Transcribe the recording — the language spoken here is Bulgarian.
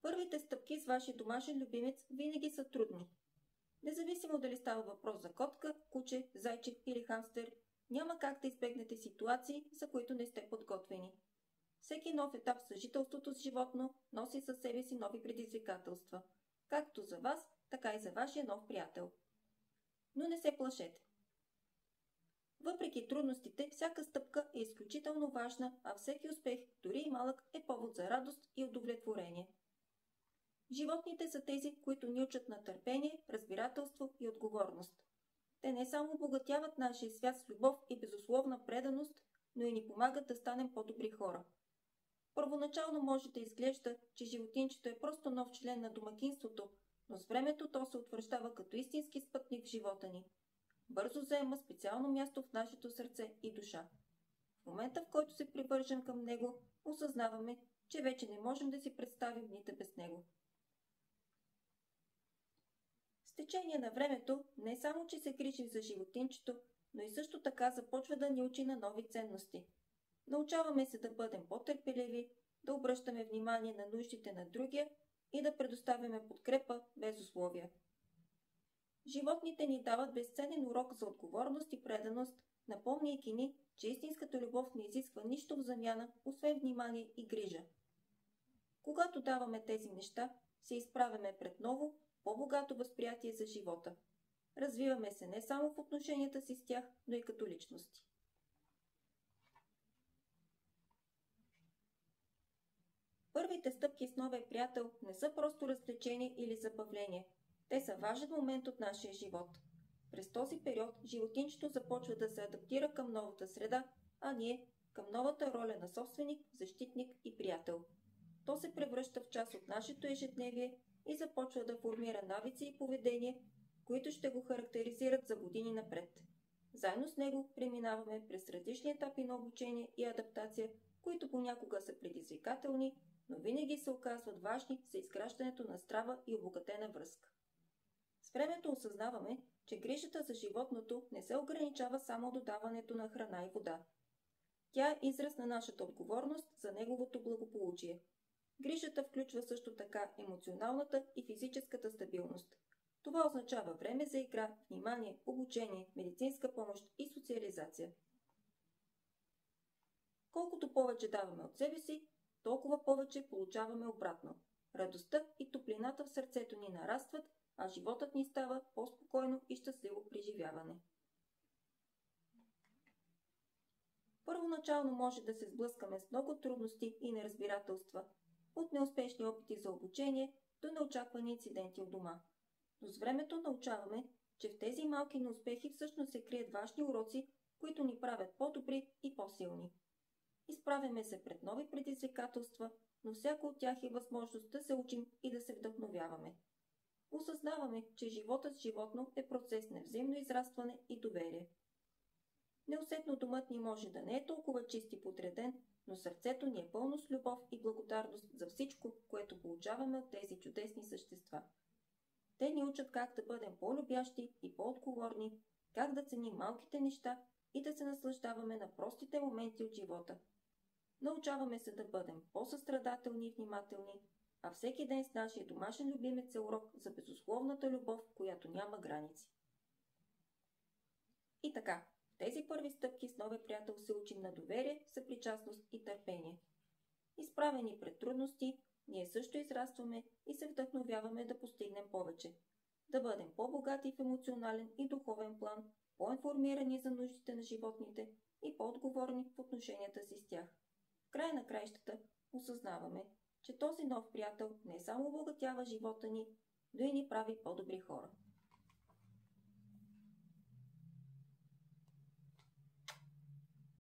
Първите стъпки с вашия домашен любимец винаги са трудни. Независимо дали става въпрос за котка, куче, зайче или хамстер, няма как да избегнете ситуации, за които не сте подготвени. Всеки нов етап в съжителството с животно носи със себе си нови предизвикателства, както за вас, така и за вашия нов приятел. Но не се плашете. Въпреки трудностите, всяка стъпка е изключително важна, а всеки успех, дори и малък, е повод за радост и удовлетворение. Животните са тези, които ни учат на търпение, разбирателство и отговорност. Те не само обогатяват нашия свят с любов и безусловна преданост, но и ни помагат да станем по-добри хора. Първоначално може да изглежда, че животинчето е просто нов член на домакинството, но с времето то се утвърждава като истински спътник в живота ни. Бързо заема специално място в нашето сърце и душа. В момента, в който се привържем към него, осъзнаваме, че вече не можем да си представим дните без него. С течение на времето не само, че се грижим за животинчето, но и също така започва да ни учи на нови ценности. Научаваме се да бъдем по-търпеливи, да обръщаме внимание на нуждите на другия и да предоставяме подкрепа без условия. Животните ни дават безценен урок за отговорност и преданост, напомняйки ни, че истинската любов не изисква нищо в замяна, освен внимание и грижа. Когато даваме тези неща, се изправяме пред ново, по-богато възприятие за живота. Развиваме се не само в отношенията си с тях, но и като личности. Първите стъпки с новия приятел не са просто развлечение или забавление. Те са важен момент от нашия живот. През този период животинчето започва да се адаптира към новата среда, а ние към новата роля на собственик, защитник и приятел. То се превръща в част от нашето ежедневие и започва да формира навици и поведение, които ще го характеризират за години напред. Заедно с него преминаваме през различни етапи на обучение и адаптация, които понякога са предизвикателни, но винаги се оказват важни за изграждането на здрава и обогатена връзка. С времето осъзнаваме, че грижата за животното не се ограничава само до даването на храна и вода. Тя е израз на нашата отговорност за неговото благополучие. Грижата включва също така емоционалната и физическата стабилност. Това означава време за игра, внимание, обучение, медицинска помощ и социализация. Колкото повече даваме от себе си, толкова повече получаваме обратно. Радостта и топлината в сърцето ни нарастват, а животът ни става по-спокойно и щастливо преживяване. Първоначално може да се сблъскаме с много трудности и неразбирателства, от неуспешни опити за обучение до неочаквани инциденти от дома. Но с времето научаваме, че в тези малки неуспехи всъщност се крият важни уроци, които ни правят по-добри и по-силни. Изправяме се пред нови предизвикателства, но всяко от тях е възможност да се учим и да се вдъхновяваме. Осъзнаваме, че животът с животно е процес на взаимно израстване и доверие. Неусетно домът ни може да не е толкова чист и подреден, но сърцето ни е пълно с любов и благодарност за всичко, което получаваме от тези чудесни същества. Те ни учат как да бъдем по-любящи и по-отговорни, как да ценим малките неща и да се наслаждаваме на простите моменти от живота. Научаваме се да бъдем по-състрадателни и внимателни, а всеки ден с нашия домашен любимец е урок за безусловната любов, която няма граници. И така, в тези първи стъпки с новия приятел се учим на доверие, съпричастност и търпение. Изправени пред трудности, ние също израстваме и се вдъхновяваме да постигнем повече. Да бъдем по-богати в емоционален и духовен план, по-информирани за нуждите на животните и по-отговорни в отношенията си с тях. В края на краищата осъзнаваме, че този нов приятел не само обогатява живота ни, но и ни прави по-добри хора.